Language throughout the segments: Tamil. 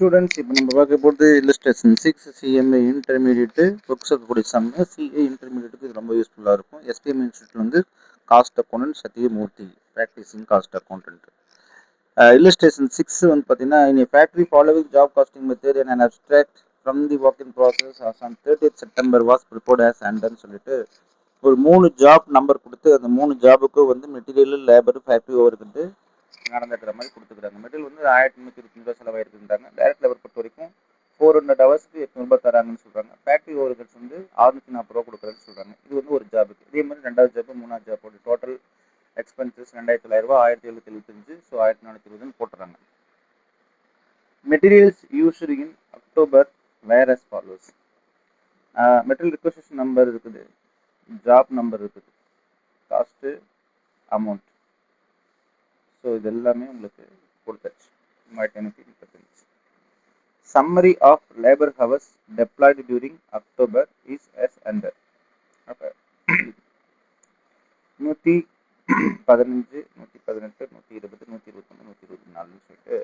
ஸ்டூடெண்ட்ஸ் இப்போ நம்ம பார்க்க போகிறது இல்லஸ்ட்ரேஷன் 6 சிஎம்ஏ இன்டர்மீடியேட்டு புக்ஸ் இருக்கக்கூடிய சம்மு சிஏ இன்டர்மீடியேட்டுக்கு இது ரொம்ப யூஸ்ஃபுல்லாக இருக்கும். எஸ்பிஎம் இன்ஸ்டியூட் வந்து cost accountant Sathyamoorthy practising cost accountant. Illustration 6 வந்து பார்த்தீங்கன்னா in factory following job costing method and abstract from the work in process on 30th September was prepared as அண்டர்னு சொல்லிட்டு ஒரு 3 ஜாப் நம்பர் கொடுத்து அந்த 3 ஜாபுக்கும் வந்து மெட்டீரியல் லேபர் ஃபேக்ட்ரி ஓவர்கிட்டு நடந்துக்கிற மாதிரி கொடுத்துக்கிறாங்க. மெட்டீரியல் வந்து 1325 ரூபா செலவாயிருக்குறாங்க. டைரக்ட் லேபர் பொறுத்த வரைக்கும் 400 ஹவர்ஸ்க்கு 800 ரூபாய் தராங்கன்னு சொல்றாங்க. ஃபேக்ட்ரி ஓவர்ஹெட்ஸ் வந்து 640 ரூபா கொடுக்குறேன்னு சொல்றாங்க. இது வந்து ஒரு ஜாபுக்கு. இதே மாதிரி ரெண்டாவது ஜாப், மூணாவது ஜாப் டோட்டல் எக்ஸ்பென்சஸ் 2700 ரூபா, 1775, ஸோ 1420 போட்டுறாங்க. Materials used in October were as follows. Material requisition number இருக்குது, ஜாப் நம்பர் இருக்குது, காஸ்ட்டு, அமௌண்ட். ஸோ இது எல்லாமே உங்களுக்கு கொடுத்தாச்சு. 3535. Summary of labor hours deployed during October is as under. அப்போ 115, 118, 120, 121, 124 சொல்லிட்டு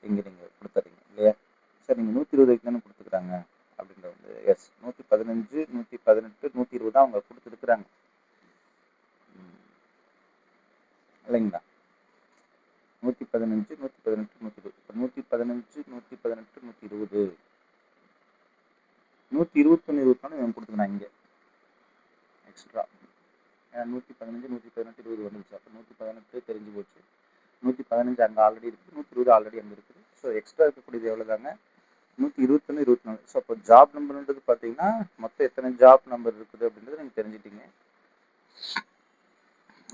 இங்கே நீங்கள் கொடுத்துறீங்க இல்லையா? சார் நீங்கள் 120 தானே கொடுத்துக்கிறாங்க அப்படின்ற வந்து எஸ், 115, 118, 120 அவங்க கொடுத்துருக்குறாங்க இல்லைங்களா? 115, 118, 120. 115, 118, 120, 121, 24 இவங்க கொடுத்துக்கிறாங்க இங்கே எக்ஸ்ட்ரா. 115, 118, 20 வந்துச்சு. அப்போ 118 தெரிஞ்சு போச்சு. 115 அங்கே ஆல்ரெடி இருக்குது, 120 ஆல்ரெடி அங்கே இருக்குது. ஸோ எக்ஸ்ட்ரா இருக்கக்கூடியது எவ்வளோ தாங்க? 121, 24. ஸோ அப்போ ஜாப் நம்பர்ன்றது பார்த்தீங்கன்னா மொத்தம் எத்தனை ஜாப் நம்பர் இருக்குது அப்படின்றது நீங்கள் தெரிஞ்சிட்டீங்க.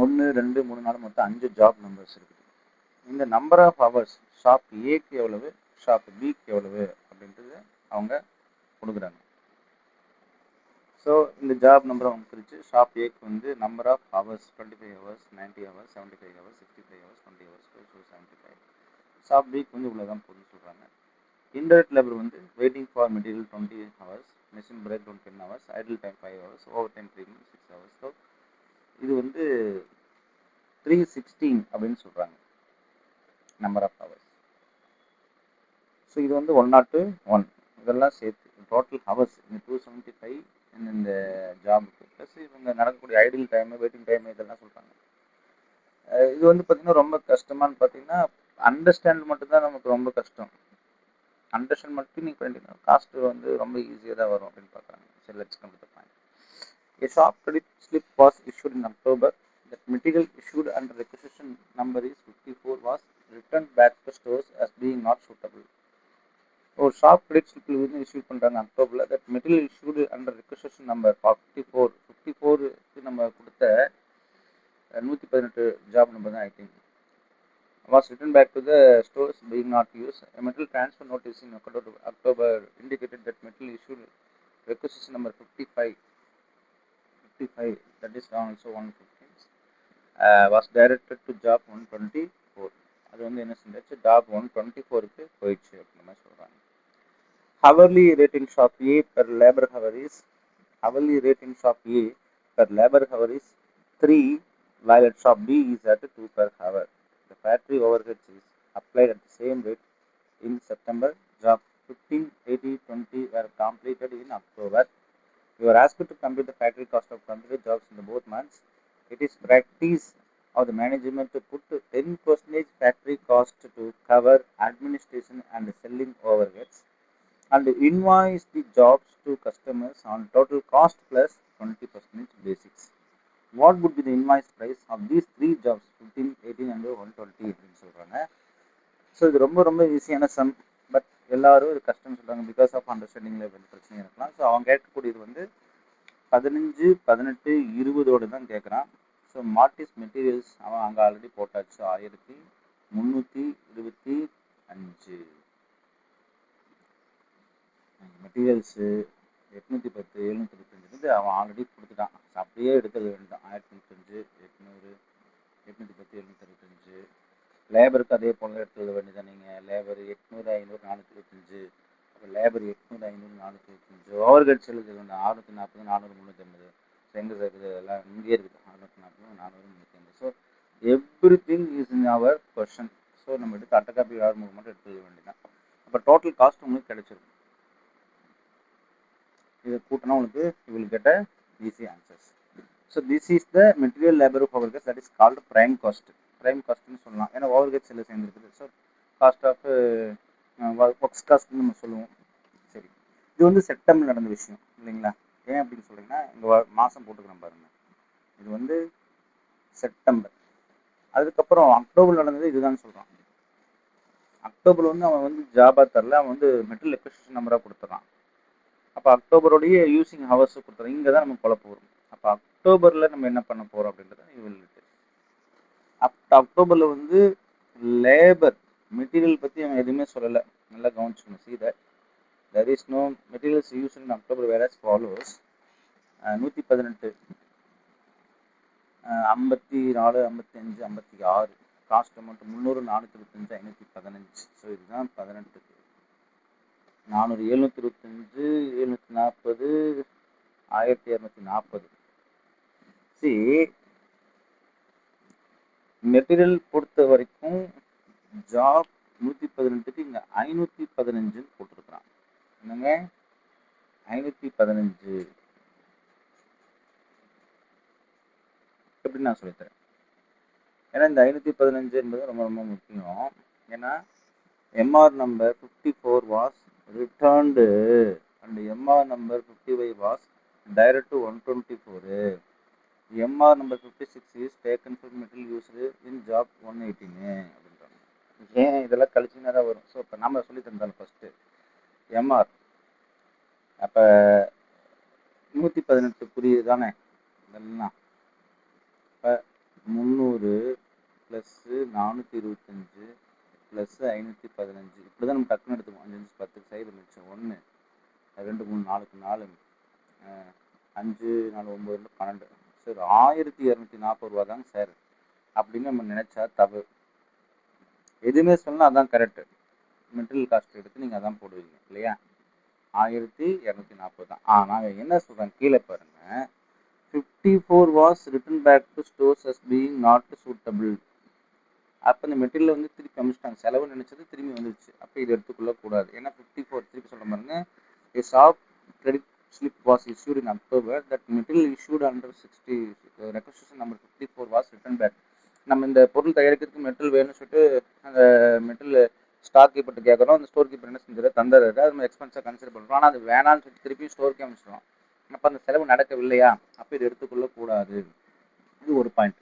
1, 2, 3, 4 மொத்தம் 5 ஜாப் நம்பர்ஸ் இருக்குது. இந்த நம்பர் ஆஃப் ஹவர்ஸ் ஷாப் ஏக்கு எவ்வளவு, ஷாப் பிக்கு எவ்வளவு அப்படின்றது அவங்க கொடுக்குறாங்க. ஸோ இந்த ஜாப் நம்பர் அவங்க பிரித்து ஷாப் ஏக்கு வந்து number of hours 25 hours, 90 hours, 75 hours, 65 hours, 20 hours, 75. Shop பிக்கு வந்து இவ்வளோ தான் போதுன்னு சொல்கிறாங்க. இன்டெரக்ட் லேபர் வந்து waiting for material 20 hours, machine breakdown 10 hours, idle time 5 hours, overtime 6 hours. So இது வந்து 316 அப்படின்னு சொல்கிறாங்க நம்பர் ஆஃப் ஹவர்ஸ். ஸோ இது வந்து 101 இதெல்லாம் சேர்த்து டோட்டல் ஹவர்ஸ் இந்த 275 இந்த ஜாபுக்கு ப்ளஸ் இவங்க நடக்கக்கூடிய ஐடில் டைமு, வெயிட்டிங் டைமு இதெல்லாம் சொல்கிறாங்க. இது வந்து பார்த்திங்கன்னா ரொம்ப கஷ்டமானு பார்த்தீங்கன்னா அண்டர்ஸ்டாண்ட் மட்டும்தான் நமக்கு ரொம்ப கஷ்டம். அண்டர்ஸ்டாண்ட் மட்டும் நீங்கள் பண்ணிட்டீங்கன்னா காஸ்ட்டு வந்து ரொம்ப ஈஸியாக தான் வரும் அப்படின்னு பார்க்குறாங்க. சரி, let's come to the point. A shop credit slip was issued in October. That material issued under requisition number is 54 was returned back to stores as being not suitable. ஒரு ஷாப் கிரெடிட் ஸ்லிப் வந்து இஷ்யூ பண்ணுறாங்க அக்டோபரில். That material issued under requisition number 54க்கு நம்ம கொடுத்த 118 ஜாப் நம்பர் தான் I think was returned back to the stores being not used. A material transfer notice in October indicated that material issued requisition number 55, that is also 115, was directed to job 124. அது வந்து என்ன செஞ்சாச்சு, ஜாப் 124க்கு போயிடுச்சு அப்படின்ற மாதிரி சொல்கிறாங்க. Hourly rate in shop A per labor hour is, hourly rate in shop A per labor hour is 3, while at shop B is at 2 per hour. The factory overheads is applied at the same rate in September. Job 15, 80, 20 were completed in October. You are asked to compute the factory cost of completed jobs in the both months. It is practice of the management to put 10% factory cost to cover administration and selling overheads and invoice the jobs to customers on total cost plus 20% basics. What would be the invoice price of these 3 jobs 15, 18 and 120 அப்படின்னு சொல்கிறாங்க. ஸோ இது ரொம்ப ரொம்ப ஈஸியான சம். பட் எல்லாரும் இது கஷ்டம்னு சொல்கிறாங்க பிகாஸ் ஆஃப் அண்டர்ஸ்டாண்டிங்கில் பிரச்சனை இருக்கலாம். ஸோ அவங்க கேட்கக்கூடியது வந்து 15, 18, 20 தான் கேட்குறான். ஸோ மார்டிஸ் மெட்டீரியல்ஸ் அவன் அங்கே ஆல்ரெடி போட்டாச்சு 1325. மெட்டீரியல்ஸு 810, 725 அவன் ஆல்ரெடி கொடுத்துட்டான். அப்படியே எடுக்கிறது வேண்டாம். 1035, 800, 810, 725. லேபருக்கு அதே போல் எடுத்துக்க வேண்டியதான். நீங்கள் லேபர் 800, 500, 425, லேபர் 800, 500, 425. ஓவர்ஹெட்ஸ் எழுத வேண்டாம். 640, 400, 350. எங்கே இருக்குது எல்லாம் இங்கேயே இருக்குது. 640, 400, 350. So everything is in our question. So நம்ம எடுத்து அட்டை காப்பி மட்டும் எடுத்துக்க வேண்டியதான். அப்போ டோட்டல் காஸ்ட் உங்களுக்கு கிடைச்சிருக்கும். இதை கூட்டினா உங்களுக்கு you will get a easy answers. So this is the material labor of overheads that is called prime cost. Prime costன்னு சொல்லலாம், ஏன்னா overheads எல்லாம் சேர்ந்துருக்குது. ஸோ காஸ்ட் ஆஃப் ஒர்க்ஸ் காஸ்ட்னு நம்ம சொல்லுவோம். சரி, இது வந்து செப்டம்பர் நடந்த விஷயம் இல்லைங்களா? ஏன் அப்படின்னு சொல்றீங்கன்னா இந்த மாதம் போட்டுக்கிறோம் பாருங்க, இது வந்து செப்டம்பர். அதுக்கப்புறம் அக்டோபர் நடந்தது இதுதான் சொல்கிறான். அக்டோபர் வந்து அவன் வந்து ஜாபா தரல, அவன் வந்து மெட்டீரியல் எக்ஸ்பிரஷன் நம்பராக கொடுத்துறான். அப்போ அக்டோபருடைய யூசிங் ஹவர்ஸ் கொடுத்துறோம். இங்கே தான் நம்ம குழப்ப வரும். அப்போ அக்டோபரில் நம்ம என்ன பண்ண போகிறோம் அப்படின்றத அக்டோபரில் வந்து லேபர் மெட்டீரியல் பற்றி அவன் எதுவுமே சொல்லலை. நல்லா கவனிச்சுக்கணும். see that there is no materials used in October whereas follows 118 54 55 56 cost amount 300 425 515. So இதுதான் 18 400 725 740 1240. சி மெட்டீரியல் பொறுத்த வரைக்கும் ஜாப் 118க்கு இங்கே 515 போட்டிருக்கிறான். என்னங்க 515 எப்படி நான் சொல்லித்தரேன். ஏன்னா இந்த 515 என்பது ரொம்ப ரொம்ப முக்கியம். ஏன்னா MR number 54 was returned and MR number 55 was direct to 124. MR number 56 is taken for material used in job 118 அப்படின்றாங்க. ஏன் இதெல்லாம் கழிச்சுன்னா தான் வரும். ஸோ இப்போ நம்ம சொல்லி தந்தாலும் ஃபஸ்ட்டு எம்ஆர் அப்போ 118 புரியுது தானே இதெல்லாம். இப்போ 300 ப்ளஸ்ஸு 425 ப்ளஸ்ஸு 515 இப்படி தான் நம்ம டக்குன்னு எடுத்துக்கோம். 5 5 10 சைடு மிச்சம் 1 2 3 4 4 5 4 9 12. சரி 1240 ரூபா தாங்க சார் அப்படின்னு நம்ம நினைச்சா தவறு. எதுவுமே சொன்னால் அதான் கரெக்டு. மெட்டீரியல் காஸ்ட் எடுத்து நீங்கள் அதான் போடுவீங்க இல்லையா? 1240 தான். நாங்கள் என்ன சொல்கிறேன் கீழே பாருங்க, 54 was return back to stores as being not suitable. அப்போ இந்த மெட்டீரியல் வந்து திருப்பி அமைச்சிட்டாங்க. செலவு நினைச்சது திரும்பி வந்துருச்சு. அப்போ இது எடுத்துக்கொள்ள கூடாது. ஏன்னா 54 திருப்பி சொல்ற பாருங்க, a shop credit slip was issued in October. That material issued under 60 requisition number 54 was written back. நம்ம இந்த பொருள் தயாரிக்கிறதுக்கு மெட்டீரியல் வேணும்னு சொல்லிட்டு அந்த மெட்டீரியல் ஸ்டாக் கீப்பர்ட்டு கேட்குறோம். அந்த ஸ்டோர் கீப்பர் என்ன செஞ்சாரு, தந்தாரு. அது நம்ம எக்ஸ்பென்ஸாக கன்சிடர் பண்ணுறோம். ஆனால் அது வேணான்னு சொல்லி திருப்பி ஸ்டோருக்கே அமைச்சிடும். அப்போ அந்த செலவு நடக்கவில்லையா, அப்போ இது எடுத்துக்கொள்ள கூடாது. இது ஒரு பாயிண்ட்.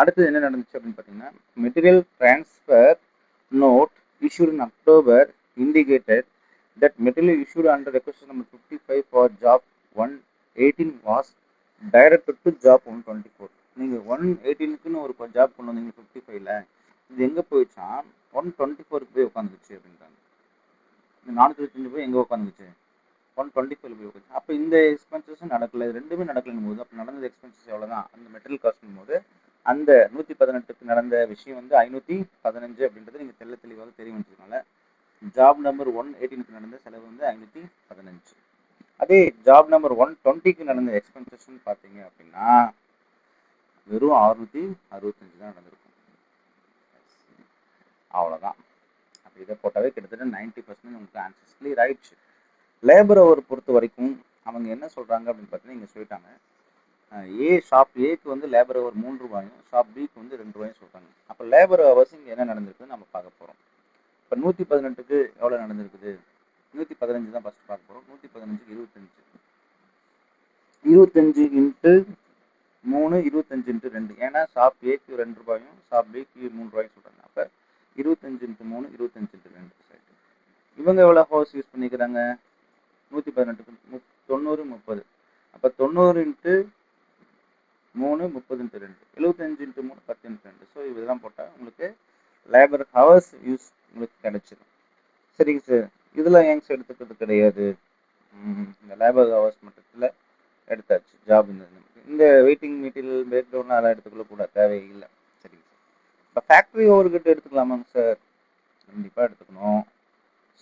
அடுத்தது என்ன நடந்துச்சு அப்படின்னு பார்த்தீங்கன்னா, material transfer note issued in October indicated that material issued under requisition number 55 for job 118 was directed to job 124. நீங்கள் 118க்குன்னு ஒரு ஜாப் கொண்டு வந்தீங்க 55ல, இது எங்கே போயிடுச்சா 124க்கு போய் உட்காந்துச்சு அப்படின்றாங்க. இந்த 425 போய் எங்கே உட்காந்துச்சு 125 போய் உட்காந்து. அப்போ இந்த எக்ஸ்பென்சஸும் நடக்கல, ரெண்டுமே நடக்கலங்கும் போது அப்போ நடந்த எக்ஸ்பென்சஸ் எவ்வளோதான் அந்த மெட்டீரியல் காஸ்ட்டும் போது அந்த 118க்கு நடந்த விஷயம் வந்து 515 அப்படின்றது நீங்கள் தெளிவாக தெரிய வந்ததுனால ஜாப் நம்பர் 118க்கு நடந்த செலவு வந்து 515. அதே ஜாப் நம்பர் 120க்கு நடந்த எக்ஸ்பென்சஸ்ன்னு பார்த்தீங்க அப்படின்னா வெறும் 665 தான் நடந்திருக்கும். அவ்வளோதான். அப்போ இதை போட்டாவே கிட்டத்தட்ட 90% உங்களுக்கு ஆன்சர்ஸ் கிளியர் ஆயிடுச்சு. லேபர் அவர் பொறுத்த வரைக்கும் அவங்க என்ன சொல்கிறாங்க அப்படின்னு பார்த்தீங்கன்னா இங்கே சொல்லிட்டாங்க, ஷாப் ஏக்கு வந்து லேபர் அவர் 3 ரூபாயும் ஷாப் பிக்கு வந்து 2 ரூபாயும் சொல்கிறாங்க. அப்போ லேபர் ஹவர்ஸ் இங்கே என்ன நடந்திருக்குன்னு நம்ம பார்க்க போகிறோம். இப்போ 118க்கு எவ்வளோ நடந்திருக்குது, 115 தான் ஃபஸ்ட் பார்க்க போகிறோம். 115க்கு 25 இன்ட்டு 3 25 இன்ட்டு 2. ஏன்னா ஷாப் ஏக்கு 2 ரூபாயும் ஷாப் பிக்கு 3 ரூபாயும் சொல்கிறாங்க. அப்போ 25 இன்ட்டு 3 25 இன்ட்டு 2. இவங்க எவ்வளோ ஹவர்ஸ் யூஸ் பண்ணிக்கிறாங்க 118க்கு 90 30. அப்போ 90 into 3 30 into 2 75 into 3 10 into 2. So இதெல்லாம் போட்டால் உங்களுக்கு லேபர் ஹவர்ஸ் யூஸ் உங்களுக்கு கிடைச்சிடும். சரிங்க சார், இதெல்லாம் ஏங்க சார் எடுத்துக்கிறது கிடையாது, இந்த லேபர் ஹவர்ஸ் மட்டத்தில் எடுத்தாச்சு ஜாப். இந்த வெயிட்டிங் மெட்டீரியல் பேக்ரவுண்ட்லாம் அதெல்லாம் எடுத்துக்கொள்ள கூட தேவையில்லை. சரிங்க சார். இப்போ ஃபேக்ட்ரி ஓவர்கிட்ட எடுத்துக்கலாமாங்க சார்? கண்டிப்பாக எடுத்துக்கணும்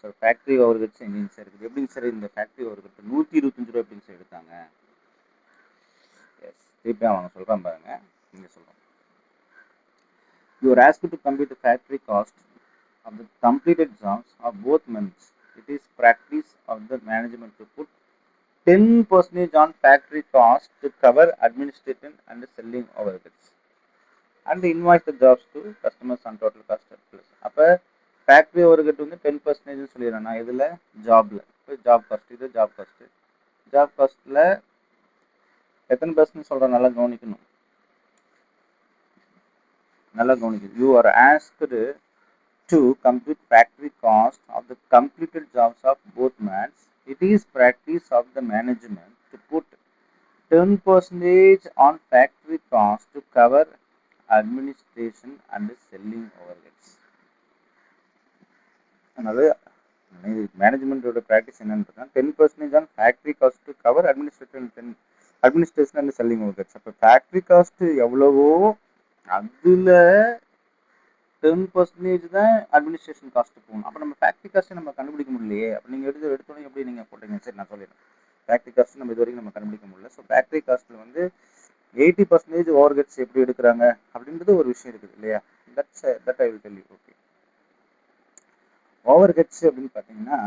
சார். ஃபேக்ட்ரி ஓவர்கிட்ஸ் எங்கேங்க சார் இருக்குது? எப்படிங்க சார் இந்த ஃபேக்ட்ரி ஓவர்கிட்ட 125 ரூபா எப்படிங்க சார் எடுத்தாங்க? எஸ், திருப்பி அவங்க சொல்கிறேன் பாருங்க. நீங்கள் சொல்கிறோம், you are asked to compute the factory cost of the completed jobs of both months. It is practice of the management to put 10% on factory cost to cover administrative and selling overheads and invoice the jobs to customers on total cost plus. அப்போ ஃபேக்ட்ரி overhead வந்து 10% சொல்லிடுறேன் நான் இதில் ஜாப்ல ஜாப் காஸ்ட் இது ஜாப் காஸ்ட்ல எத்தனை பர்சன்ட் சொல்கிறேன் நல்லா கவனிக்கணும் you are asked to compute factory cost of the completed jobs of both months. It is practice of the management to put 10% on factory cost to cover administration and selling overheads. அதனால மேனேஜ்மெண்டோட ப்ராக்டிஸ் என்னன்னு பார்த்தா 10% on factory cost to cover administration and selling overheads. அப்போ ஃபேக்ட்ரி காஸ்ட் எவ்வளவோ அதில் 10% தான் அட்மினிஸ்ட்ரேஷன் காஸ்ட் போகணும். அப்போ நம்ம ஃபேக்ட்ரி காஸ்ட்டை நம்ம கண்டுபிடிக்க முடியலையே. அப்போ நீங்கள் எடுத்தோடனே எப்படி நீங்கள் போட்டீங்க? சரி நான் சொல்லிடுறேன். ஃபேக்ட்ரி காஸ்ட் நம்ம இது வரைக்கும் நம்ம கண்டுபிடிக்க முடியல. ஸோ ஃபேக்ட்ரி காஸ்ட்டில் வந்து 80% ஓவர்ஹெட்ஸ் எப்படி எடுக்கிறாங்க அப்படின்றது ஒரு விஷயம் இருக்குது இல்லையா? That I will tell you. Okay, overheads அப்படின்னு பார்த்தீங்கன்னா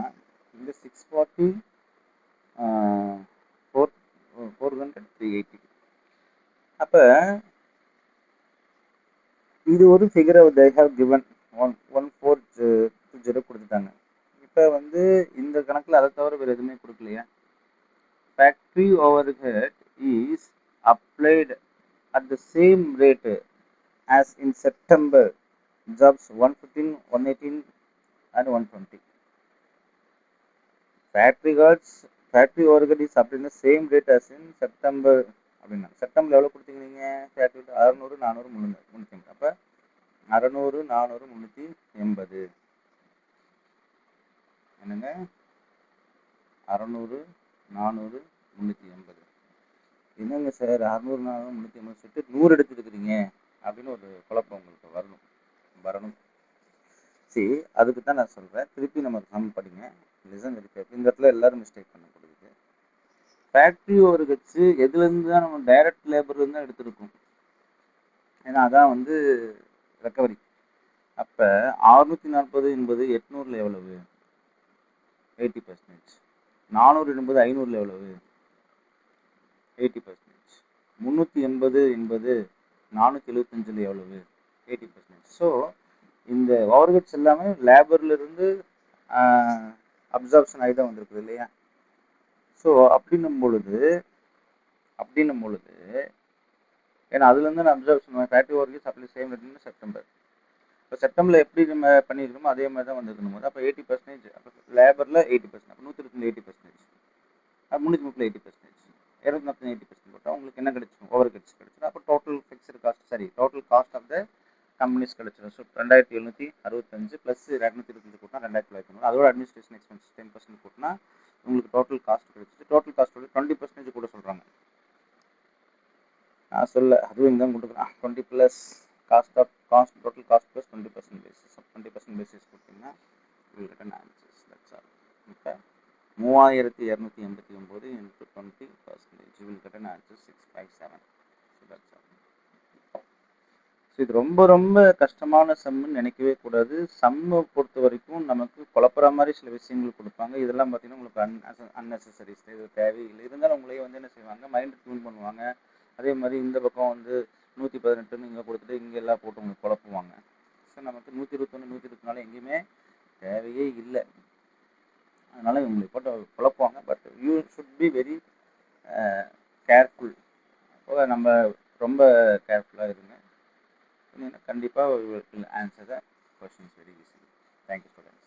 இந்த 640 400 380. அப்போ இது ஒரு ஃபிகரை தே ஹேவ் கிவன் 1420 கொடுத்துட்டாங்க. இப்போ வந்து இந்த கணக்கில் அதை தவிர வேறு எதுவுமே கொடுக்கலையா? Factory overhead is applied at the same rate as in September jobs 115, 118 and 120. Factory overhead is applied the same rate as in September அப்படின்னா செப்டம்பர் எவ்வளோ கொடுத்தீங்க நீங்கள்? ஃபேக்ட்ரி 600, 400, 380. அப்போ 600, 400, 380 என்னங்க? 600, 400, 380 என்னங்க சார் 600, 400, 380 சொல்லிட்டு 100 எடுத்துருக்குறீங்க அப்படின்னு ஒரு குழப்பம் உங்களுக்கு வரணும். சரி, அதுக்கு தான் நான் சொல்கிறேன். திருப்பி நம்ம சம் படிங்க, லிசன் இருக்கு. இந்த இடத்துல எல்லாரும் மிஸ்டேக் பண்ணக்கூடியது. ஃபேக்ட்ரி ஓவர்ஹெட்ஸ் எதுலேருந்து தான் நம்ம டைரக்ட் லேபர்லேருந்து தான் எடுத்துருக்கோம். ஏன்னா அதான் வந்து ரெக்கவரி. அப்போ 640 என்பது 800 எவ்வளவு? 80%. 400 என்பது 500 எவ்வளவு? 80%. 380 என்பது 475 எவ்வளவு? 80%. ஸோ இந்த ஓவர்ஹெட்ஸ் எல்லாமே லேபர்ல இருந்து அப்சார்ப்ஷன் ஆகி தான் வந்திருக்குது இல்லையா? ஸோ அப்படின்னும் பொழுது ஏன்னா அதுலேருந்து நான் observation factory work supply same ரேட்னு செப்டம்பர். இப்போ செப்டம்பரில் எப்படி நம்ம பண்ணியிருக்கோமோ அதே மாதிரி தான் வந்திருக்கணும் போது அப்போ 80%. அப்போ லேபரில் 80%. அப்போ 120 80%. அப்போ 330 80%. 240 80% போட்டால் உங்களுக்கு என்ன கிடைச்சிடும்? ஓவர்ஹெட்ஸ் கிடைச்சிடும். அப்போ total fixed cost total cost of the companies கிடைச்சிடும். ஸோ 2765 ப்ளஸ் 225 கூட்டினா 2900. அதோட அட்மினிஸ்ட்ரேஷன் எக்ஸ்பென்ஸ் 10% கூட்டினா உங்களுக்கு டோட்டல் காஸ்ட் கிடைச்சிது. டோட்டல் காஸ்ட்டோட 20% கூட சொல்கிறாங்க. நான் சொல்ல அதுவும் இங்கே தான் கொடுக்குறேன். 20 plus total cost plus 20% basis. 20% basis கொடுத்தீங்கன்னா ரிட்டன் ஆன்சர்ஸ். That's all. இப்போ 3289 into 20%. You will get an answer 657. So that's all. So இது ரொம்ப ரொம்ப கஷ்டமான சம்முன்னு நினைக்கவே கூடாது. சம்மை பொறுத்த வரைக்கும் நமக்கு குழப்புற மாதிரி சில விஷயங்கள் கொடுப்பாங்க. இதெல்லாம் பார்த்தீங்கன்னா உங்களுக்கு அன்னெசரிஸ், இது தேவையில்லை. இருந்தாலும் உங்களையே வந்து என்ன செய்வாங்க, மைண்ட் டியூன் பண்ணுவாங்க. அதே மாதிரி இந்த பக்கம் வந்து 118 இங்கே கொடுத்துட்டு இங்கே எல்லாம் போட்டு உங்களுக்கு குழப்புவாங்க. ஸோ நமக்கு 121, 124 எங்கேயுமே தேவையே இல்லை. அதனால் உங்களுக்கு போட்டு குழப்புவாங்க. But you should be very careful. நம்ம ரொம்ப கேர்ஃபுல்லாக இருங்க. கண்டிப்பாக will answer the questions very easily. Thank you students.